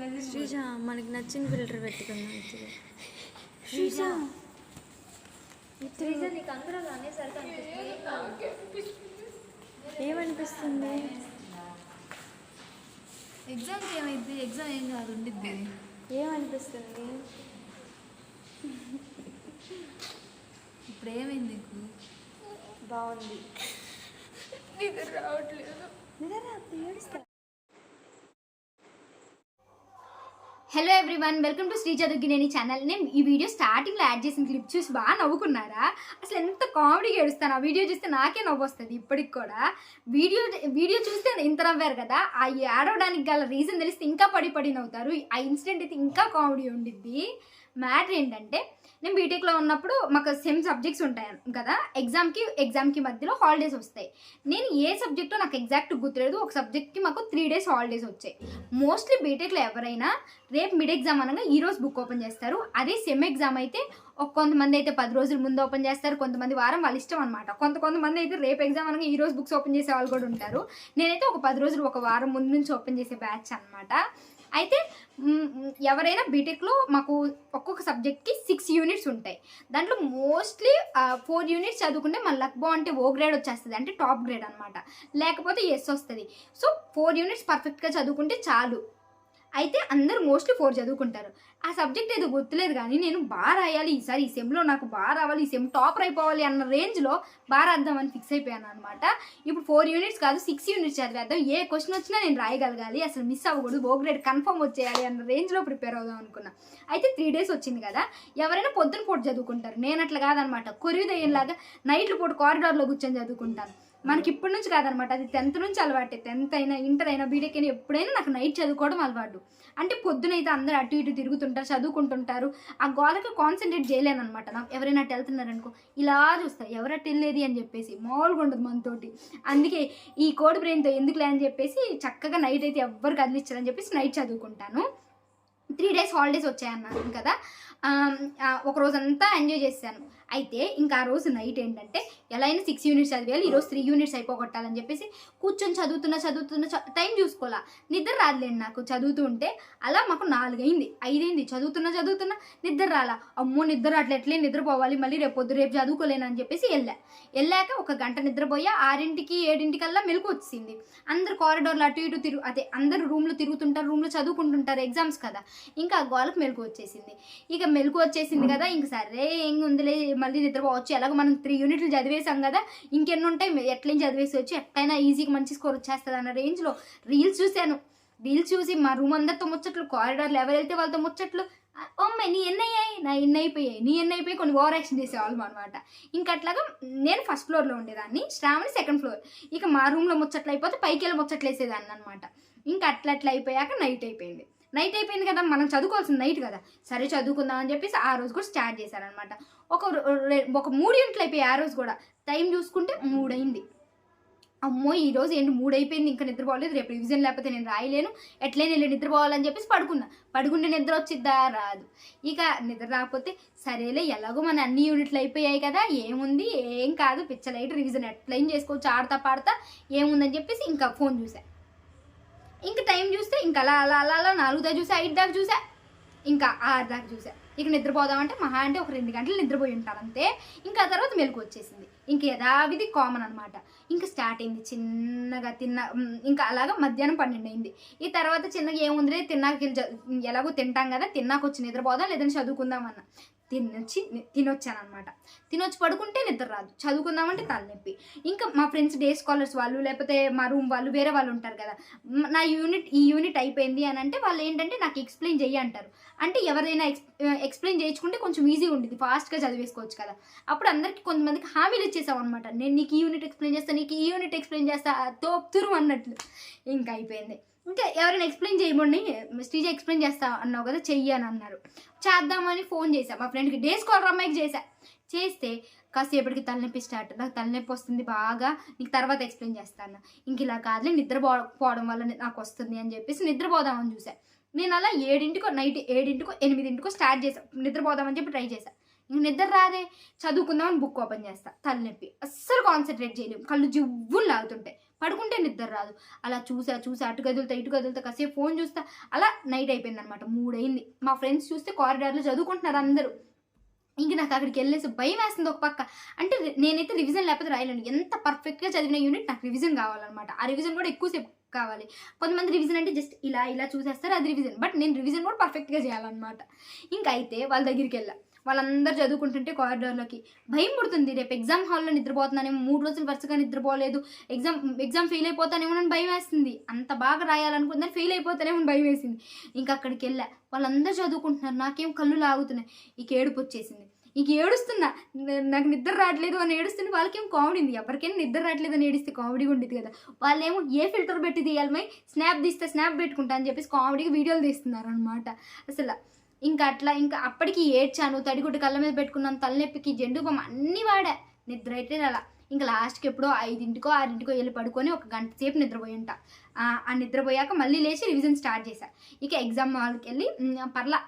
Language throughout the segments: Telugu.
శ్రీజ మనకి నచ్చిన ఫిల్టర్ పెట్టుకుందాం. శ్రీజ శ్రీజ నీకు అందరూ అనేసరికి ఏమనిపిస్తుంది? ఎగ్జామ్కి ఏమైంది? ఎగ్జామ్ ఏం కాదు ఉండిద్ది. ఏమనిపిస్తుంది? ఇప్పుడు ఏమైంది నీకు? బాగుంది. నిద్ర రావట్లేదు. Hello everyone, welcome to Sreeja Duggineni channel. నేను ఈ వీడియో స్టార్టింగ్లో యాడ్ చేసిన క్లిప్ చూసి బాగా నవ్వుకున్నారా? అసలు ఎంత కామెడీగా ఏడుస్తాను. ఆ వీడియో చూస్తే నాకే నవ్వు వస్తుంది ఇప్పటికి కూడా. వీడియో చూస్తే ఇంత నవ్వారు కదా, ఆ ఏడవడానికి గల రీజన్ తెలిస్తే ఇంకా పడి నవ్వుతారు. ఆ ఇన్సిడెంట్ అయితే ఇంకా కామెడీ ఉండిద్ది. మ్యాటర్ ఏంటంటే, నేను బీటెక్లో ఉన్నప్పుడు మాకు సెమ్ సబ్జెక్ట్స్ ఉంటాయి కదా, ఎగ్జామ్కి మధ్యలో హాలిడేస్ వస్తాయి. నేను ఏ సబ్జెక్టో నాకు ఎగ్జాక్ట్ గుర్తులేదు. ఒక సబ్జెక్ట్కి మాకు 3 days హాలిడేస్ వచ్చాయి. మోస్ట్లీ బీటెక్లో ఎవరైనా రేపు మిడ్ ఎగ్జామ్ అనగా ఈరోజు బుక్ ఓపెన్ చేస్తారు. అదే సెమ్ ఎగ్జామ్ అయితే కొంతమంది అయితే 10 రోజుల ముందు ఓపెన్ చేస్తారు, కొంతమంది వారం, వాళ్ళ ఇష్టం అనమాట. కొంతమంది అయితే రేపు ఎగ్జామ్ అనగా ఈరోజు బుక్స్ ఓపెన్ చేసే వాళ్ళు కూడా ఉంటారు. నేనైతే ఒక 10 రోజులు, ఒక వారం ముందు నుంచి ఓపెన్ చేసే బ్యాచ్ అనమాట. అయితే ఎవరైనా బీటెక్లో మాకు ఒక్కొక్క సబ్జెక్ట్కి 6 units ఉంటాయి. దాంట్లో మోస్ట్లీ 4 units చదువుకుంటే మన లక్ బాగుంటే ఓ గ్రేడ్ వచ్చేస్తుంది, అంటే టాప్ గ్రేడ్ అనమాట. లేకపోతే ఎస్ వస్తుంది. సో 4 units పర్ఫెక్ట్గా చదువుకుంటే చాలు. అయితే అందరూ మోస్ట్లీ 4 చదువుకుంటారు. ఆ సబ్జెక్ట్ ఏదో గుర్తులేదు, కానీ నేను బాగా రాయాలి ఈసారి, ఈ సెమ్లో నాకు బాగా రావాలి, ఈ సెమ్ టాపర్ అయిపోవాలి అన్న రేంజ్లో బాగా రాద్దామని ఫిక్స్ అయిపోయాను అనమాట. ఇప్పుడు 4 units కాదు 6 units చదివేద్దాం, ఏ క్వశ్చన్ వచ్చినా నేను రాయగలగాలి, అసలు మిస్ అవ్వకూడదు, ఓ గ్రేడ్ కన్ఫర్మ్ వచ్చేయాలి అన్న రేంజ్లో ప్రిపేర్ అవుదాం అనుకున్నా. అయితే 3 days వచ్చింది కదా, ఎవరైనా పొద్దున పూట చదువుకుంటారు. నేను అట్లా కాదనమాట, కొరివిదయ్యేలాగా నైట్లు పూట కారిడార్లో కూర్చొని చదువుకుంటాను. మనకి ఇప్పటి నుంచి కాదనమాట, అది 10th నుంచి అలవాటే. 10th అయినా, ఇంటర్ అయినా, బీటెక్ అయినా ఎప్పుడైనా నాకు నైట్ చదువుకోవడం అలవాటు. అంటే పొద్దునైతే అందరూ అటు ఇటు తిరుగుతుంటారు, చదువుకుంటుంటారు. ఆ గోడకి కాన్సన్ట్రేట్ చేయలేను అనమాట. నాకు ఎవరైనా అటు వెళ్తున్నారనుకో ఇలా చూస్తారు, ఎవరట్టు వెళ్ళేది అని చెప్పేసి మామూలుగా ఉండదు మనతోటి. అందుకే ఈ కోడి బ్రెయిన్తో ఎందుకులే అని చెప్పేసి చక్కగా నైట్ అయితే ఎవ్వరు కదిలించారని చెప్పేసి నైట్ చదువుకుంటాను. 3 days హాలిడేస్ వచ్చాయన్నాను కదా, ఒక రోజంతా ఎంజాయ్ చేశాను. అయితే ఇంకా ఆ రోజు నైట్ ఏంటంటే, ఎలా అయినా 6 units చదివేయాలి, ఈరోజు 3 units అయిపోగొట్టాలని చెప్పేసి కూర్చొని చదువుతున్నా టైం చూసుకోవాలా, నిద్ర రాదులేండి నాకు చదువుతూ ఉంటే. అలా మాకు 4 అయింది, 5 అయింది, చదువుతున్నా నిద్ర రాలా. అమ్మో నిద్ర అట్లా ఎట్లే నిద్రపోవాలి, మళ్ళీ రేపు చదువుకోలేనని చెప్పేసి వెళ్ళాక ఒక గంట నిద్రపోయా. 6ంటికి 7ంటికల్లా మెలకు వచ్చింది. అందరు కారిడార్లో అటు ఇటు అందరు రూమ్లో తిరుగుతుంటారు, రూమ్లో చదువుకుంటుంటారు, ఎగ్జామ్స్ కదా. ఇంకా ఆ గోలకు మెలకు వచ్చేసింది. ఇక మెలకు వచ్చేసింది కదా, ఇంక సరే ఏం ఉందిలే, మళ్ళీ నిద్రపోవచ్చు, ఎలాగో మనం 3 units చదివేసాం కదా, ఇంకెన్ని ఉంటాయి, ఎట్లయినా చదివేసి వచ్చి ఎట్లయినా ఈజీగా మంచి స్కోర్ వచ్చేస్తుంది అన్న రేంజ్లో రీల్స్ చూశాను. రీల్స్ చూసి మా రూమ్ అందరితో ముచ్చట్లు, కారిడార్లో ఎవరైతే వాళ్ళతో ముచ్చట్లు. అమ్మాయి నీ ఎన్ని అయ్యాయి, నా ఎన్ని అయిపోయి కొన్ని ఓవర్ యాక్షన్ చేసేవాళ్ళం అనమాట. ఇంకా అట్లాగా నేను ఫస్ట్ ఫ్లోర్లో ఉండేదాన్ని, శ్రావణి సెకండ్ ఫ్లోర్. ఇక మా రూమ్లో ముచ్చట్లు అయిపోతే పైకి వెళ్ళి ముచ్చట్లు వేసేదాన్ని అనమాట. ఇంకా అట్లా అయిపోయాక నైట్ అయిపోయింది కదా, మనం చదువుకోవాల్సిన నైట్ కదా, సరే చదువుకుందాం అని చెప్పేసి ఆ రోజు కూడా స్టార్ట్ చేశారనమాట. ఒక 3 units అయిపోయాయి. ఆ రోజు కూడా టైం చూసుకుంటే 3 అయింది. అమ్మో ఈరోజు ఏంటి 3 అయిపోయింది, ఇంకా నిద్రపోలేదు, రేపు రివిజన్ లేకపోతే నేను రాయలేను, ఎట్లయినా వెళ్ళి నిద్రపోవాలని చెప్పేసి పడుకుంటే నిద్ర వచ్చిద్దా, రాదు. ఇక నిద్ర రాకపోతే సరేలే, ఎలాగో మన అన్ని యూనిట్లు అయిపోయాయి కదా, ఏముంది ఏం కాదు, పిచ్చలైట్ రివిజన్ ఎట్లయినా చేసుకోవచ్చు, ఆడతా పాడతా ఏముందని చెప్పేసి ఇంకా ఫోన్ చూసా. ఇంకా టైం చూస్తే ఇంకా అలా 4 దాకా చూసా, 5 దాకా చూసా, ఇంకా 6 దాకా చూసా. ఇక నిద్రపోదామంటే మహా అంటే ఒక 2 గంటలు నిద్రపోయి ఉంటాను అంతే. ఇంకా ఆ తర్వాత మెలకు వచ్చేసింది. ఇంక యథావిధి కామన్ అనమాట. ఇంకా స్టార్ట్ అయింది చిన్నగా ఇంకా అలాగా మధ్యాహ్నం 12 అయింది. ఈ తర్వాత చిన్నగా ఏముందిలే, ఎలాగో తింటాం కదా, తిన్నాక వచ్చి నిద్రపోదాం లేదని చదువుకుందామన్నా. తినొచ్చాను అనమాట. తినొచ్చి పడుకుంటే నిద్ర రాదు, చదువుకుందామంటే తలనొప్పి. ఇంకా మా ఫ్రెండ్స్ డే స్కాలర్స్ వాళ్ళు, లేకపోతే మా రూమ్ వాళ్ళు, వేరే వాళ్ళు ఉంటారు కదా, ఈ యూనిట్ అయిపోయింది అని అంటే వాళ్ళు ఏంటంటే నాకు ఎక్స్ప్లెయిన్ చెయ్యి అంటారు. అంటే ఎవరైనా ఎక్స్ప్లెయిన్ చేయించుకుంటే కొంచెం ఈజీ ఉంటుంది, ఫాస్ట్గా చదివేసుకోవచ్చు కదా. అప్పుడు అందరికి కొంతమందికి హామీలు ఇచ్చేసాం అనమాట, నేను నీకు ఈ యూనిట్ ఎక్స్ప్లెయిన్ చేస్తాను, నీకు ఈ యూనిట్ ఎక్స్ప్లెయిన్ చేస్తా, తోపుతురు అన్నట్లు. ఇంకా అయిపోయింది. ఇంకా ఎవరైనా ఎక్స్ప్లెయిన్ చేయబడి, శ్రీజ ఎక్స్ప్లెయిన్ చేస్తా అన్నావు కదా, చెయ్యి అని అన్నారు. చేద్దామని ఫోన్ చేశా, మా ఫ్రెండ్కి డే స్కాలర్ అమ్మాయికి చేస్తే కాసేపటికి తలనొప్పి స్టార్ట్, నాకు తలనొప్పి వస్తుంది బాగా, నీకు తర్వాత ఎక్స్ప్లెయిన్ చేస్తాను. ఇంక ఇలా కాదులే, నిద్రపోవడం వల్ల నాకు వస్తుంది అని చెప్పేసి నిద్రపోదామని చూసా. నేను అలా 7ంటికో, నైట్ 7ంటికో 8ంటికో స్టార్ట్ చేశాను, నిద్రపోదామని చెప్పి ట్రై చేశాను. ఇంక నిద్ర రాదే, చదువుకుందామని బుక్ ఓపెన్ చేస్తా, తలనొప్పి, అస్సలు కాన్సన్ట్రేట్ చేయలేము, కళ్ళు జివ్వులు లాగుతుంటాయి, పడుకుంటే నిద్ర రాదు. అలా చూసా అటు కదులుతా కాసేపు ఫోన్ చూస్తా, అలా నైట్ అయిపోయింది అనమాట. 3 అయింది. మా ఫ్రెండ్స్ చూస్తే కారిడార్లో చదువుకుంటున్నారు అందరూ. ఇంక నాకు అక్కడికి వెళ్ళేసి భయం వేస్తుంది ఒక పక్క. అంటే నేనైతే రివిజన్ లేకపోతే రాయలేను. ఎంత పర్ఫెక్ట్గా చదివిన యూనిట్ నాకు రివిజన్ కావాలన్నమాట. ఆ రివిజన్ కూడా ఎక్కువసేపు కావాలి. కొంతమంది రివిజన్ అంటే జస్ట్ ఇలా చూసేస్తారు, అది రివిజన్. బట్ నేను రివిజన్ కూడా పర్ఫెక్ట్గా చేయాలన్నమాట. ఇంకా అయితే వాళ్ళ దగ్గరికి వెళ్ళా, వాళ్ళందరూ చదువుకుంటుంటే కారిడార్లోకి భయం పుడుతుంది. రేపు ఎగ్జామ్ హాల్లో నిద్రపోతున్నానేమో, 3 రోజులు వరుసగా నిద్రపోలేదు, ఎగ్జామ్ ఫెయిల్ అయిపోతానేమో అని భయం వేస్తుంది. అంత బాగా రాయాలనుకుందని ఫెయిల్ అయిపోతానేమో భయం వేసింది. ఇంకా అక్కడికి వెళ్ళా, వాళ్ళందరూ చదువుకుంటున్నారు, నాకేం కళ్ళు లాగుతున్నాయి. ఇక ఏడుపు వచ్చేసింది. ఇంక ఏడుస్తున్నా, నాకు నిద్ర రావట్లేదు అని ఏడుస్తుంది. వాళ్ళకేం కామెడీ ఉంది. ఎవరికైనా నిద్ర రావట్లేదు అని ఏడిస్తే కామెడీగా ఉండేది కదా. వాళ్ళేమో ఏ ఫిల్టర్ పెట్టి తీయాలి, స్నాప్ తీస్తే స్నాప్ పెట్టుకుంటా అని చెప్పేసి కామెడీగా వీడియోలు తీస్తున్నారు అనమాట. అసలు ఇంకా అట్లా ఇంకా అప్పటికి ఏడ్చాను, తడిగుడ్డు కళ్ళ మీద పెట్టుకున్నాను, తలనొప్పికి జెండు బామ్ అన్నీ వాడా, నిద్ర అయితే అలా. ఇంకా లాస్ట్కి ఎప్పుడో 5కో 6కో వెళ్ళి పడుకొని 1 గంట సేపు నిద్రపోయింట. ఆ నిద్రపోయాక మళ్ళీ లేచి రివిజన్ స్టార్ట్ చేశా. ఇక ఎగ్జామ్ హాల్కి వెళ్ళి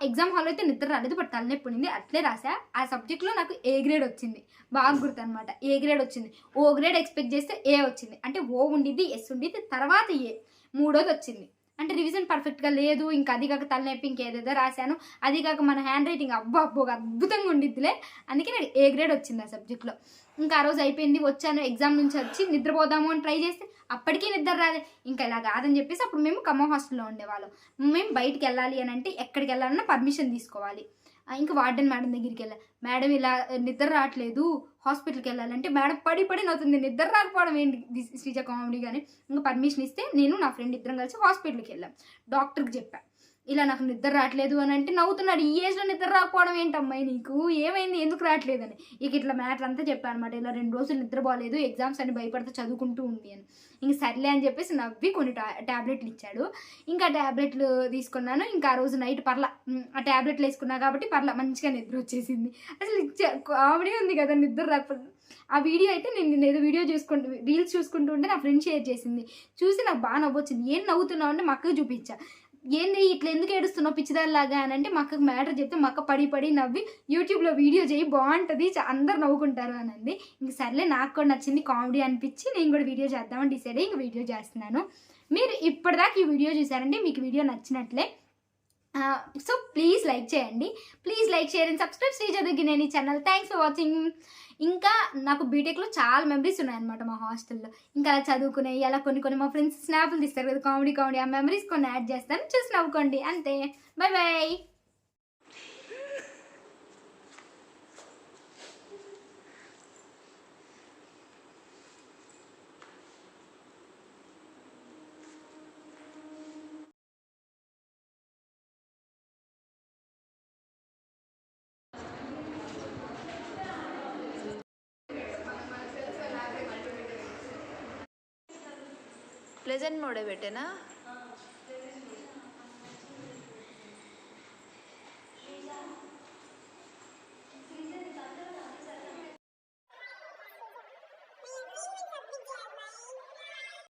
ఎగ్జామ్ హాల్ అయితే నిద్ర రాలేదు, బట్ తలనొప్పి ఉంది, అట్లే రాసా. ఆ సబ్జెక్ట్లో నాకు ఏ గ్రేడ్ వచ్చింది, బాగా గుర్తు అనమాట. ఏ గ్రేడ్ వచ్చింది. ఓ గ్రేడ్ ఎక్స్పెక్ట్ చేస్తే ఏ వచ్చింది. అంటే ఓ ఉండిద్ది, ఎస్ ఉండిద్ది, తర్వాత ఏ, 3వది వచ్చింది. అంటే రివిజన్ పర్ఫెక్ట్గా లేదు. ఇంకా అది కాక తలనొప్పి, ఇంకేదేదో రాశాను. అది కాక మన హ్యాండ్ రైటింగ్ అబ్బో అద్భుతంగా ఉండిద్దిలే, అందుకే నాకు ఏ గ్రేడ్ వచ్చింది ఆ సబ్జెక్ట్లో. ఇంకా ఆ రోజు అయిపోయింది, వచ్చాను. ఎగ్జామ్ నుంచి వచ్చి నిద్రపోదాము అని ట్రై చేస్తే అప్పటికీ నిద్ర రాదే. ఇంకా ఇలా కాదని చెప్పేసి అప్పుడు మేము ఖమ్మం హాస్టల్లో ఉండేవాళ్ళం. మేము బయటికి వెళ్ళాలి అని అంటే ఎక్కడికి వెళ్ళాలన్నా పర్మిషన్ తీసుకోవాలి. ఇంకా వార్డెన్ మేడం దగ్గరికి వెళ్ళా, మేడం ఇలా నిద్ర రావట్లేదు, హాస్పిటల్కి వెళ్ళాలంటే మేడం పడి నవ్వుతుంది. నిద్ర రాకపోవడం ఏంటి శ్రీజ కామెడీ. కానీ ఇంకా పర్మిషన్ ఇస్తే నేను నా ఫ్రెండ్ ఇద్దరం కలిసి హాస్పిటల్కి వెళ్ళాం. డాక్టర్కి చెప్పా, ఇలా నాకు నిద్ర రావట్లేదు అని అంటే నవ్వుతున్నాడు. ఈ ఏజ్లో నిద్ర రాకపోవడం ఏంటమ్మాయి నీకు, ఏమైంది, ఎందుకు రావట్లేదని. ఇక ఇట్లా మ్యాటర్ అంతా చెప్పాను అనమాట. ఇలా 2 రోజులు నిద్రపోలేదు, ఎగ్జామ్స్ అని భయపడితే చదువుకుంటూ ఉంది అని. ఇంక సర్లే అని చెప్పేసి నవ్వి కొన్ని ట్యాబ్లెట్లు ఇచ్చాడు. ఇంకా ట్యాబ్లెట్లు తీసుకున్నాను. ఇంకా ఆ రోజు నైట్ ఆ ట్యాబ్లెట్లు వేసుకున్నా కాబట్టి మంచిగా నిద్ర వచ్చేసింది. అసలు కామెడీ ఉంది కదా నిద్ర రాకపోతే. ఆ వీడియో అయితే నేను ఏదో రీల్స్ చూసుకుంటూ ఉంటే నా ఫ్రెండ్ షేర్ చేసింది. చూసి నాకు బాగా నవ్వొచ్చింది. ఏం నవ్వుతున్నావు అంటే మా అక్కకు చూపించా. ఏంది ఇట్లా ఎందుకు ఏడుస్తున్నావు పిచ్చిదానిలాగా అని అంటే మా అక్కకు మ్యాటర్ చెప్తే మా అక్క పడి నవ్వి యూట్యూబ్లో వీడియో చేయి బాగుంటుంది, అందరు నవ్వుకుంటారు అని అంది. ఇంక సర్లే, నాకు కూడా నచ్చింది, కామెడీ అనిపించి నేను కూడా వీడియో చేద్దామని డిసైడ్ అయ్యి ఇంక వీడియో చేస్తున్నాను. మీరు ఇప్పటిదాకా ఈ వీడియో చూసారంటే మీకు వీడియో నచ్చినట్లే. సో ప్లీజ్ లైక్ చేయండి, please like share and subscribe Sreeja Duggineni channel. Thanks for watching. ఇంకా నాకు బీటెక్లో చాలా మెమరీస్ ఉన్నాయన్నమాట మా హాస్టల్లో. ఇంకా అలా చదువుకునే అలా కొన్ని మా ఫ్రెండ్స్ స్నాప్లు తీస్తారు కదా, కామెడీ ఆ మెమరీస్ కొన్ని యాడ్ చేస్తాను, చూసి నవ్వుకోండి అంతే. బాయ్. ప్లెజెంట్ మోడే పెట్టేనా?